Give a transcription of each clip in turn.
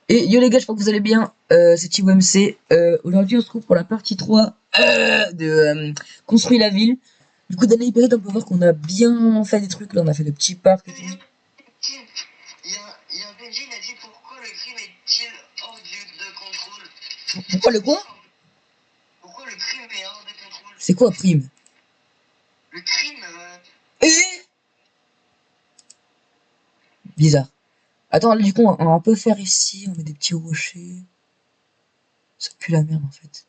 Et yo les gars, j'espère que vous allez bien, c'est TivoMC. Aujourd'hui on se retrouve pour la partie 3 de Construire la ville. Du coup, d'année hybride, on peut voir qu'on a bien fait des trucs, là on a fait le petit parc et tout. Il y a un PNJ, il a dit pourquoi le crime est-il hors de contrôle. Pourquoi le quoi? Pourquoi le crime est hors de contrôle. C'est quoi prime? Le crime, Bizarre. Attends, là, du coup on peut faire ici, on met des petits rochers. Ça pue la merde en fait.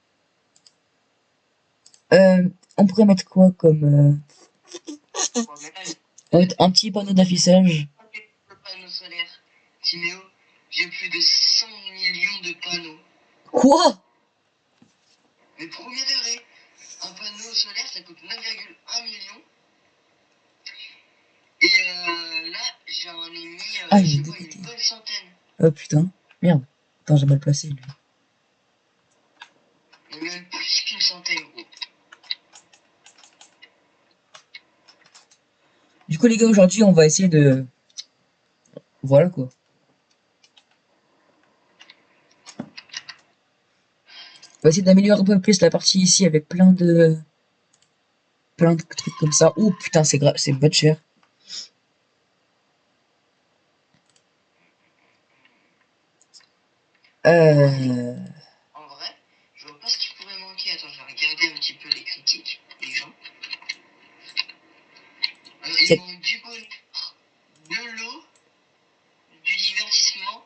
On pourrait mettre quoi comme... on va mettre un petit panneau d'affichage. le panneau solaire. Timéo, j'ai plus de 100 millions de panneaux. Quoi? Mais premier degré, un panneau solaire ça coûte 9,1 millions. Et là, j'en ai mis, Ah, je il est sais de pas, côté. une bonne centaine. Oh putain, merde. Attends, j'ai mal placé lui. Il y en a même plus qu'une centaine, gros. Du coup les gars, aujourd'hui on va essayer de... Voilà quoi. On va essayer d'améliorer un peu plus la partie ici avec plein de trucs comme ça. Oh putain, c'est grave, c'est pas cher. Euh... En vrai, je vois pas ce qui pourrait manquer. Attends, je vais regarder un petit peu les critiques des gens. Il manque du bonheur, de l'eau, du divertissement,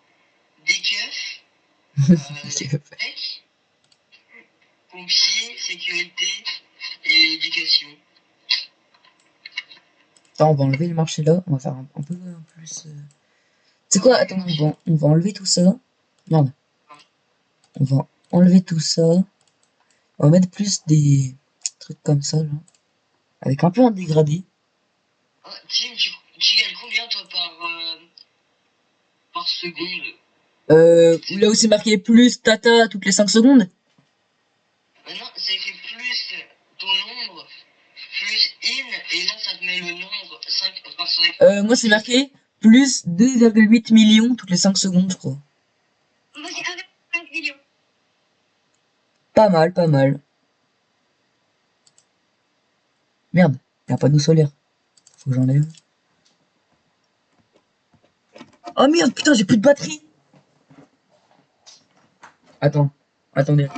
des keufs, des mecs, pompiers, sécurité et éducation. Attends, on va enlever le marché là. On va faire un peu plus... C'est quoi? Attends, on va enlever tout ça. Merde. On va enlever tout ça. On va mettre plus des trucs comme ça là. Avec un peu un dégradé. Ah, Tim, tu gagnes combien toi par seconde? Là où c'est marqué plus tata toutes les 5 secondes. Maintenant, c'est écrit plus ton nombre, plus in, et là ça te met le nombre 5 par 5. Moi c'est marqué plus 2,8 millions toutes les 5 secondes, je crois. Moi j'ai 1,5 million. Pas mal, pas mal. Merde, y a un panneau solaire. Faut que j'enlève. Oh merde, putain, j'ai plus de batterie. Attends, attendez.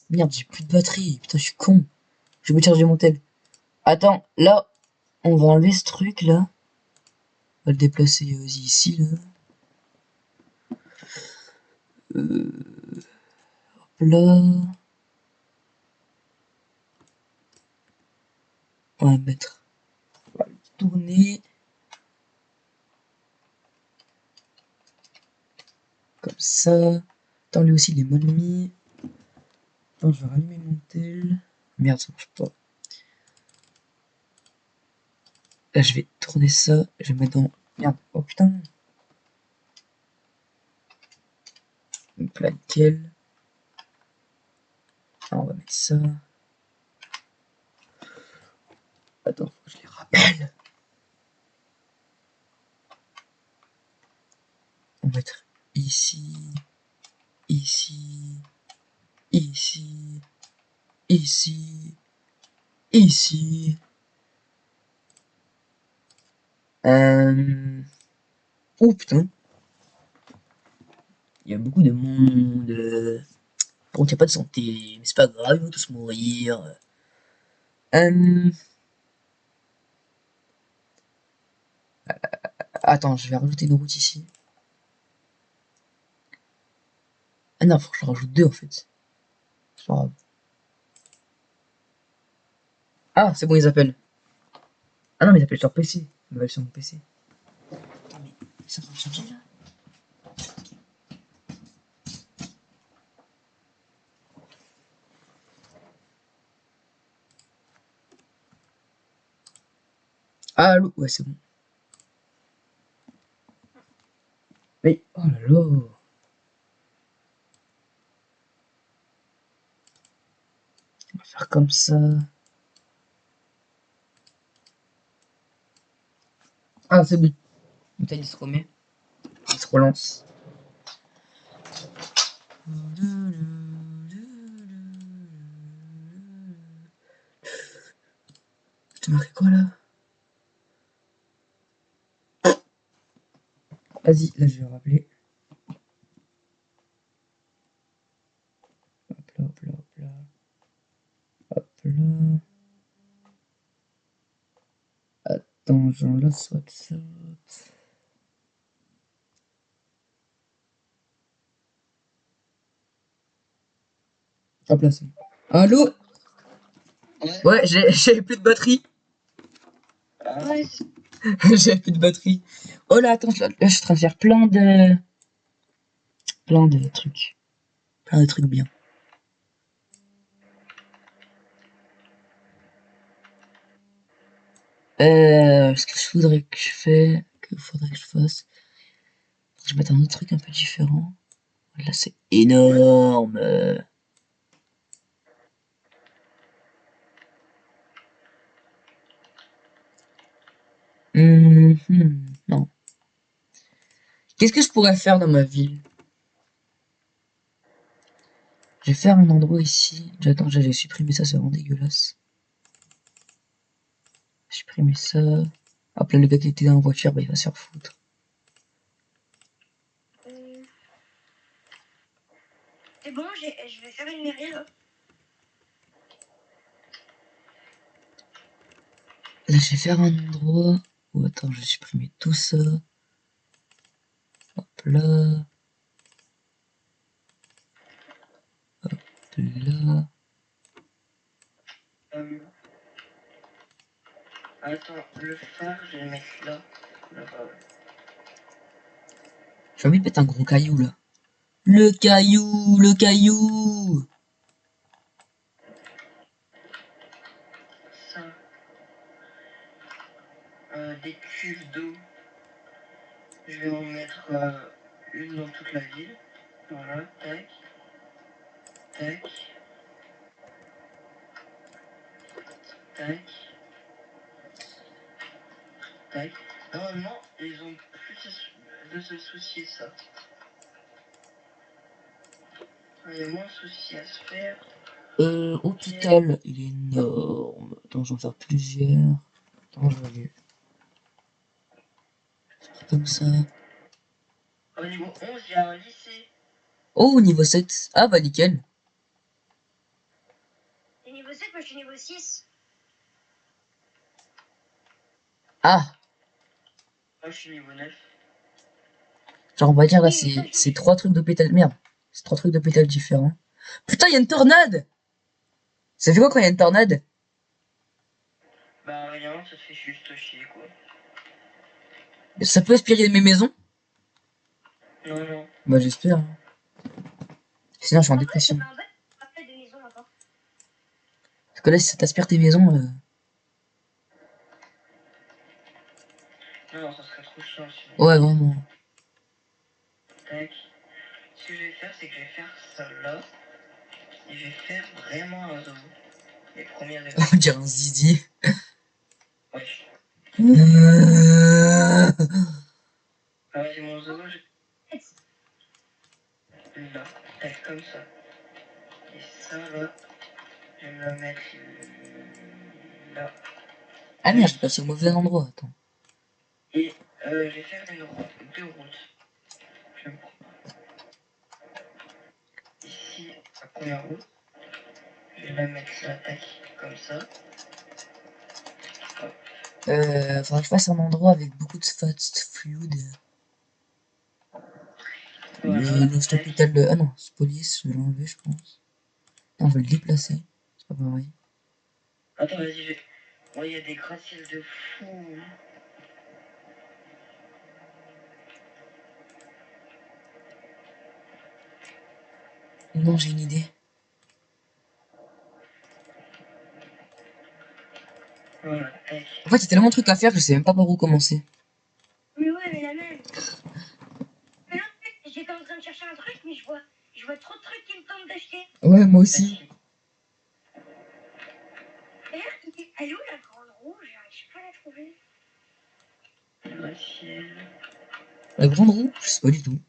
Merde, j'ai plus de batterie. Putain, je suis con. Je vais me charger mon tel. Attends, là, on va enlever ce truc là. On va le déplacer ici là. Hop là. On va mettre. On va le tourner. Comme ça. Attends, lui aussi il est mal mis. Attends, je vais rallumer mon tel. Merde, ça marche pas. Là, je vais tourner ça. Je vais mettre dans. Merde, oh putain. Donc là, nickel. Ah, on va mettre ça. Attends, faut que je les rappelle. On va mettre ici, ici, ici, ici, ici. Oh putain, il y a beaucoup de monde. Bon, il n'y a pas de santé, mais c'est pas grave, ils vont tous mourir. Euh... Attends, je vais rajouter une route ici. Ah non, faut que je rajoute deux en fait. C'est pas grave. Ah, c'est bon, ils appellent. Ah non, mais ils appellent sur PC. Ils appellent sur mon PC. Attends, mais ils sont en train de charger là. Ah, allô, ouais, c'est bon. Mais, oh là là. On va faire comme ça. Ah, c'est bon. Putain, il se remet. Il se relance. T'as marqué quoi là? Vas-y, là je vais rappeler. Hop là, hop là, hop là. Hop là. Attends, j'enlace WhatsApp. Hop là, c'est bon. Allô? Ouais, j'avais plus de batterie. Ouais, J'avais plus de batterie. Oh là, attends, là, je suis en train de faire plein de trucs. Plein de trucs bien. Ce que je voudrais que je fais, que faudrait que je fasse, faut que je mette un autre truc un peu différent. Là, c'est énorme. Non. Qu'est-ce que je pourrais faire dans ma ville? Je vais faire un endroit ici. J'attends, j'allais supprimer ça, c'est vraiment dégueulasse. Supprimer ça. Hop là, le gars qui était dans la voiture, bah, il va se faire foutre. C'est bon, je vais faire une mairie là. Là, je vais faire un endroit où, attends, je vais supprimer tout ça. Hop là. Hop là. Attends, le phare, je vais le mettre là. Là-bas, ouais. J'ai envie de mettre un gros caillou là. Le caillou, le caillou. Ça. Des cuves d'eau. Je vais en mettre une dans toute la ville. Voilà, tac. Tac. Tac. Tac. Normalement, ils ont plus de se soucier de ça. Il y a moins de soucis à se faire. Hôpital, il est énorme. Attends, j'en vais faire plusieurs. Attends, je vais aller comme ça. Au niveau 11, il y a un lycée. Oh, niveau 7. Ah bah nickel. T'es niveau 7, moi je suis niveau 6. Ah, Moi, je suis niveau 9. genre on va dire là, Oui, mais ça, c'est trois trucs d'hôpital. Merde, c'est trois trucs d'hôpital différents. Putain, il y a une tornade. Ça fait quoi quand il y a une tornade? Bah, rien, ça te fait juste chier, quoi. Ça peut aspirer mes maisons? Non, non. Bah j'espère, hein. Sinon je suis en Après, dépression. c'est un bug après de maison encore. Parce que là, si ça t'aspire tes maisons, Non, ça serait trop chiant sinon. ouais, vraiment. Tac. Ce que je vais faire, c'est que je vais faire ça là. Et je vais faire vraiment un zoo. Les premières étapes. On dirait un zizi. Wesh. Euh, Ah ouais, j'ai mon zoo, là. Tac, comme ça. Et ça là, je vais me le mettre là. Ah merde, j'ai passé au mauvais endroit, attends. Et je vais faire deux routes. Je me prends ici la première route. Je vais la mettre là, tac, comme ça. Hop. Faudrait que je fasse un endroit avec beaucoup de fast food. Voilà, tac. L'hôpital de... Ah non, c'est police, je vais l'enlever, je pense. Non, je vais le déplacer. C'est pas pareil. Attends, vas-y, je vais. Oh, il y a des gratte-ciels de fou. Non, j'ai une idée. Voilà, tac. En fait, il y a tellement de trucs à faire que je sais même pas par où commencer. Mais ouais, mais la même. Mais là, en fait, j'étais en train de chercher un truc, mais je vois trop de trucs qui me tentent d'acheter. Ouais, moi aussi. D'ailleurs, elle est où la grande rouge? J'arrive pas à la trouver. gratte-ciel. La grande roue? Je sais pas du tout.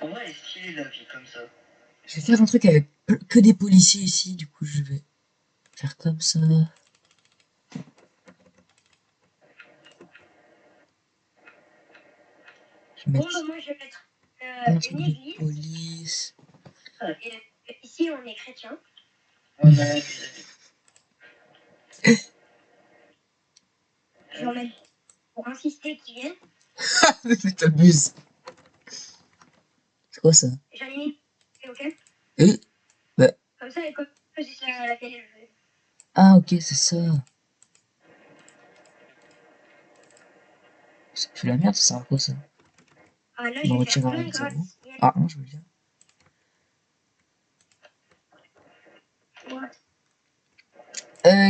En vrai, elle est stylée la vie comme ça. Je vais faire un truc avec que des policiers ici, du coup je vais faire comme ça. Je vais Bon, mettre bah, moi, je vais mettre un truc une de église. police. Et ici, on est chrétien. On a abusé. Je vais en mettre pour insister qu'ils viennent. T'abuses. C'est quoi ça? J'en ai mis. C'est ok? Euh, bah, Comme ça, comme c'est à la télé, je vais. ah ok, c'est ça. C'est la merde, ça sert à quoi ça? Ah, là, On je va vais faire retirer plein un de 0. gratte-ciel. Ah, non, je veux dire. Ouais.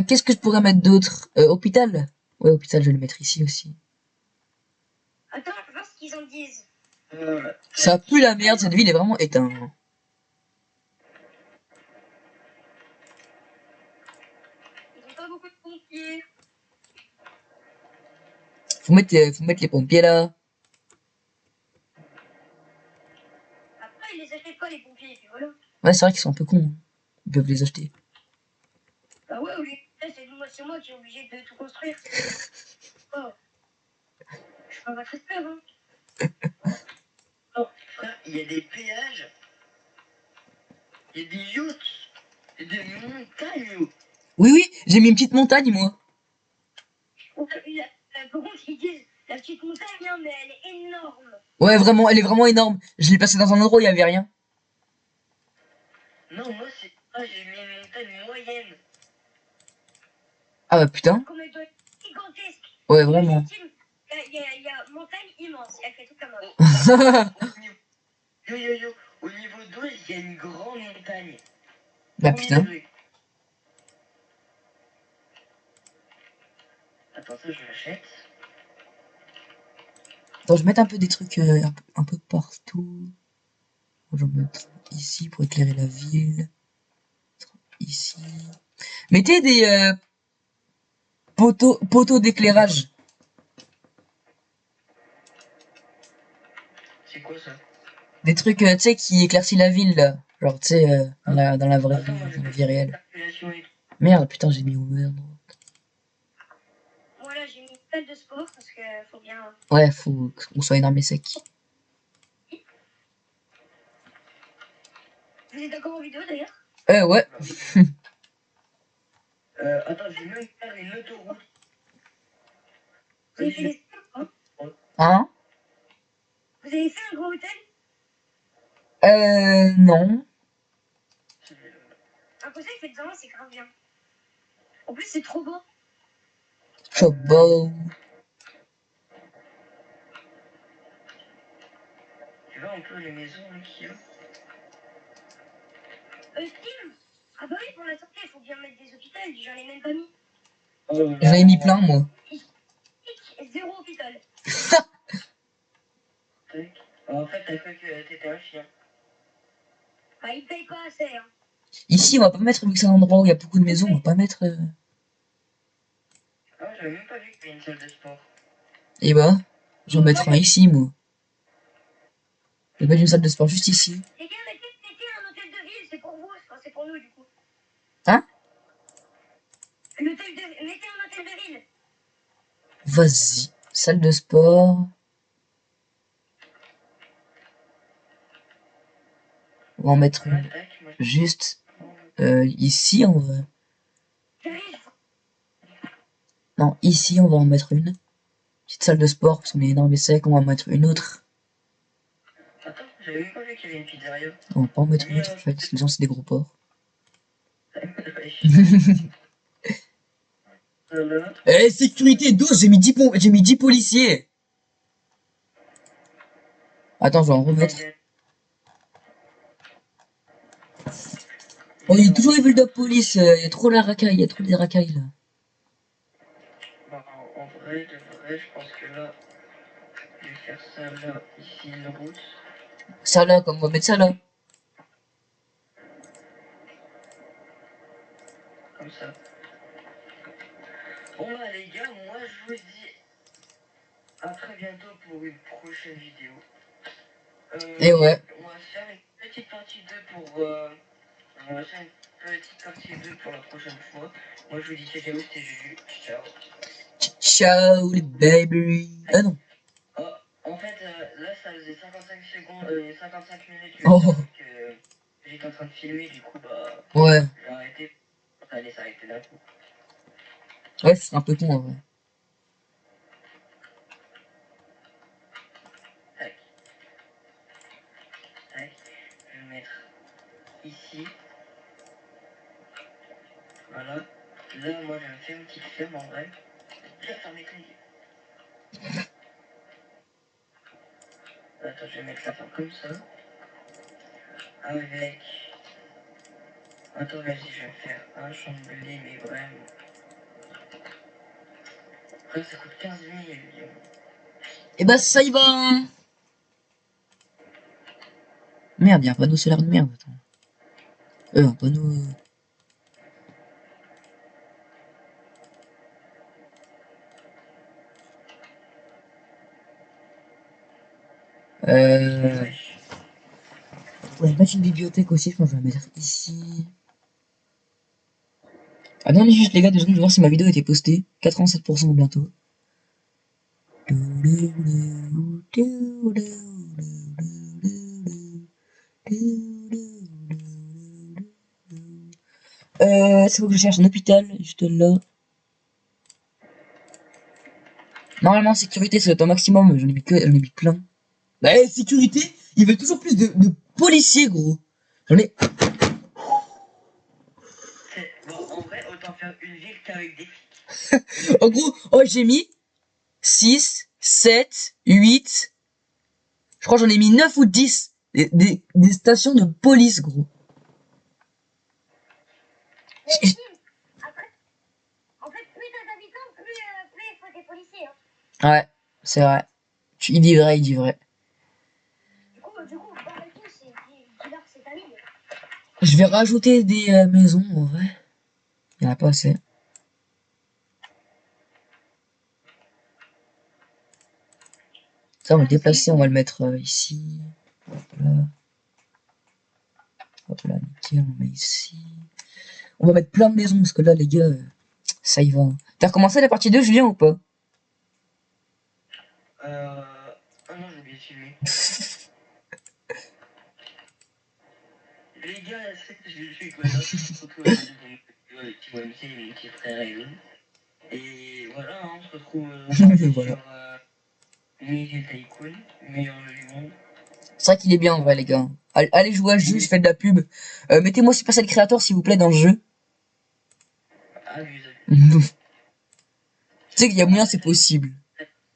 Qu'est-ce que je pourrais mettre d'autre? Hôpital? Ouais, hôpital, je vais le mettre ici aussi. Attends, je vais voir ce qu'ils en disent. Ça pue la merde, cette ville est vraiment éteinte. Ils ont pas beaucoup de pompiers. Faut mettre les pompiers là. Après, ils les achètent pas, les pompiers, et puis voilà. Ouais, c'est vrai qu'ils sont un peu cons. Ils peuvent les acheter. Bah ouais, oui. Là, c'est moi qui est obligé de tout construire. Oh. Je suis pas votre esclave, hein. Oh, frère, il y a des péages. Il y a des yachts. Il y a des montagnes. Oui, oui, j'ai mis une petite montagne, moi. Par contre, ils disent la petite montagne, hein, mais elle est énorme. Ouais, vraiment, elle est vraiment énorme. Je l'ai placée dans un endroit où il y avait rien. Non, moi, c'est. Ah, j'ai mis une montagne moyenne. Ah bah putain. Comme elle doit être gigantesque. Ouais, vraiment. Imagine, il y a montagne immense, elle fait toute la mode. Yo, yo, yo. Au niveau 12, il y a une grande montagne. Bah Premier putain. degré. Attends, ça, je l'achète. Attends, je vais mettre un peu des trucs un peu partout. Je vais mettre ici pour éclairer la ville. Ici. Mettez des poteaux d'éclairage. C'est quoi ça? Des trucs, tu sais, qui éclaircissent la ville, là. Genre, tu sais, dans la vraie Attends, vie, moi, je dans la vais vie réelle. circulation et tout. Merde, putain, j'ai mis au merde. Moi, là, j'ai mis une salle de sport parce que faut bien. Ouais, faut qu'on soit énorme et sec. Vous êtes encore en vidéo d'ailleurs? Ouais. Attends, je vais même faire une autoroute. Vous avez fait des sports, hein? Hein? Vous avez fait un gros hôtel? Non. Imposé, il fait dedans, c'est grave bien. En plus, c'est trop beau. Chobo. Tu vois un peu les maisons qu'il y a? Steam? Ah bah oui, pour la santé, il faut bien mettre des hôpitaux, j'en ai même pas mis. J'en ai mis plein, moi. Zéro hôpital. En fait, t'as cru que t'étais un chien. Bah, ils payent pas assez, hein. Ici, on va pas mettre, vu que c'est un endroit où il y a beaucoup de maisons, on va pas mettre... Ah, j'avais même pas vu qu'il y avait une salle de sport. Et bah, je vais en mettre un ici, moi. Je vais mettre une salle de sport juste ici. Les gars, mettez un hôtel de ville, c'est pour vous, enfin, c'est pour nous, du coup. Hein? Mettez un hôtel de ville. Vas-y. Salle de sport. On va en mettre une juste ici, on va... J'arrive. Non, ici, on va en mettre une. Petite salle de sport, parce qu'on est énorme et sec, on va en mettre une autre. Attends, j'avais même pas vu qu'il y avait une pizzeria. On va pas en mettre une autre, en fait. Les gens, c'est des gros porcs. Eh, sécurité 12, j'ai mis 10 policiers. Attends, je vais en remettre. Oh, il y a toujours les bulles de police, il y a trop la racaille, il y a trop des racailles, là. Bah, en vrai, de vrai, je pense que là, je vais faire ça là, ici, une route. Ça là, comme on va mettre ça là. comme ça. Bon bah les gars, moi je vous dis à très bientôt pour une prochaine vidéo. Et ouais. On va faire une petite partie 2 pour... on va faire une petite partie 2 pour la prochaine fois. Moi je vous dis ciao, c'était Juju. Ciao. Ciao les baby. Ah non. Oh, en fait, là ça faisait 55 secondes, 55 minutes Oh. que j'étais en train de filmer, du coup bah... Ouais. J'ai arrêté. Ça allait s'arrêter d'un coup. Ouais, c'est un peu con en vrai. Tac. Tac. Je vais mettre ici. Voilà. Là, moi, je vais me faire une petite ferme en vrai. Bien fermer ton yeux. Attends, je vais mettre la ferme comme ça. Avec... Attends, vas-y, je vais faire un champ de blé, mais vraiment. Après, ça coûte 15 000. Et bah ça y va hein. Merde, y'a un panneau solaire de merde, attends. Un panneau... Ouais, mettre une bibliothèque aussi, je pense que je vais la mettre ici. Ah non, mais juste les gars, 2 secondes, je vais voir si ma vidéo a été postée. 87% bientôt. C'est faut que je cherche un hôpital, juste là. Normalement, sécurité, ça doit être un maximum, j'en ai mis plein. Bah, sécurité, ils veulent toujours plus de policiers, gros. J'en ai... Bon, en vrai, autant faire une ville qu'avec des flics. En gros, oh, j'ai mis 6, 7, 8. Je crois que j'en ai mis 9 ou 10. Des stations de police, gros. Mais après, en fait, plus t'as d'habitants, plus il faut des policiers. Hein. Ouais, c'est vrai. Il dit vrai, il dit vrai. Du coup, Barbeque, c'est ta ville. Je vais rajouter des maisons, en vrai. Il n'y en a pas assez. Ça, on va le déplacer, on va le mettre ici. Hop là, nickel, on met ici. On va mettre plein de maisons, parce que là, les gars, ça y va. T'as recommencé la partie 2, Julien, ou pas? Ah non, j'ai oublié de filmer. Les gars, je suis quoi là? Surtout avec Team MC, mes petits frères et eux. Et voilà, hein, on se retrouve Voilà. sur Ninja Tycoon, meilleur jeu du monde. C'est vrai qu'il est bien, en vrai, les gars. Allez jouer à ce jeu, je fais de la pub. Mettez-moi Supercell Creator, s'il vous plaît, dans le jeu. Ah, oui, Tu sais qu'il y a moyen, c'est possible.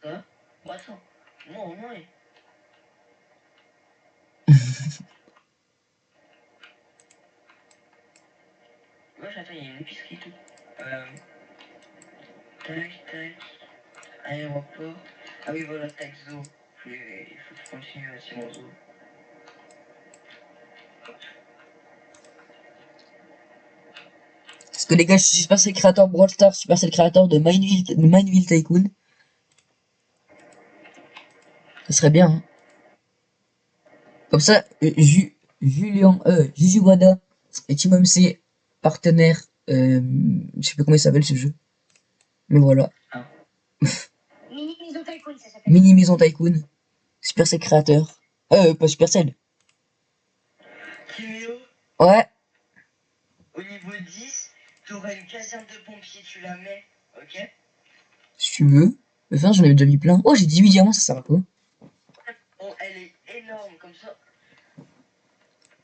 ça. Bon, attends, moi au moins. Moi j'attends, il y a une épicerie et tout. Tac, tac. Aéroport. Ah oui, voilà, tac, zoo. Il faut que je continue sur mon zoo. Parce que les gars, je suis Supercell Creator Brawl Stars, Supercell Creator de Mineville Tycoon. Ce serait bien, hein. Comme ça, Juju Wada et Team MC, partenaire, je sais plus comment il s'appelle ce jeu. Mais voilà. Ah. Mini Maison Tycoon, ça s'appelle. Mini Maison Tycoon. Supercell Creator. Pas Supercell. Kimio, Ouais. au niveau 10, tu auras une caserne de pompiers, tu la mets, ok? Si tu veux. Enfin, j'en ai déjà mis plein. Oh, j'ai 18 diamants, ça sert à quoi? Bon, elle est énorme, comme ça.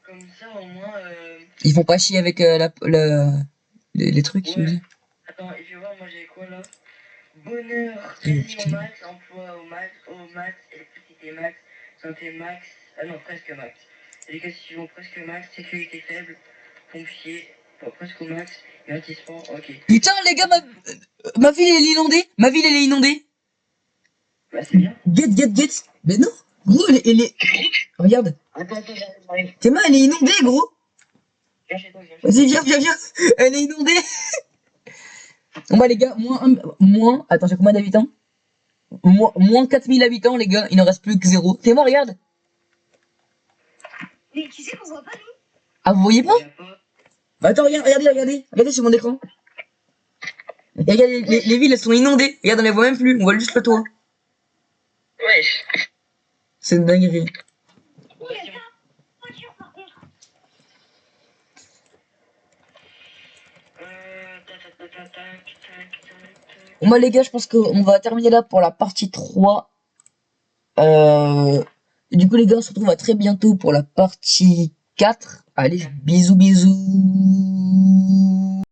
Comme ça, au moins. Ils font pas chier avec les trucs, tu veux Ouais. dire. Attends, et je vais voir, moi j'ai quoi là? Bonheur, Et crédit au max, emploi au max, électricité max, santé max, ah non, presque max. Éducation presque max, sécurité faible, pompier, bon, presque au max, divertissement, ok. Putain, les gars, ma ville, elle est inondée. Ma ville, elle est inondée. Bah c'est bien. Get. Mais non. Gros, elle est... Regarde. Attends, j'arrive. Tes mains, elle est inondée, gros. Viens chez toi, viens chez toi. Vas-y, viens. Elle est inondée. Bon bah les gars, moins, attends, j'ai combien d'habitants? Moins 4000 habitants, les gars, il n'en reste plus que 0. Fais-moi, regarde. Mais tu sais qu'on voit pas, nous. Ah, vous voyez pas? Viens pas. Bah, attends, regardez sur mon écran. Et regarde, les villes, elles sont inondées. Regarde, on les voit même plus, on voit juste le toit. Wesh. C'est une dinguerie. Il y a pas de voiture, par contre. Bon bah les gars, je pense qu'on va terminer là pour la partie 3. Et du coup les gars, on se retrouve à très bientôt pour la partie 4. Allez, bisous.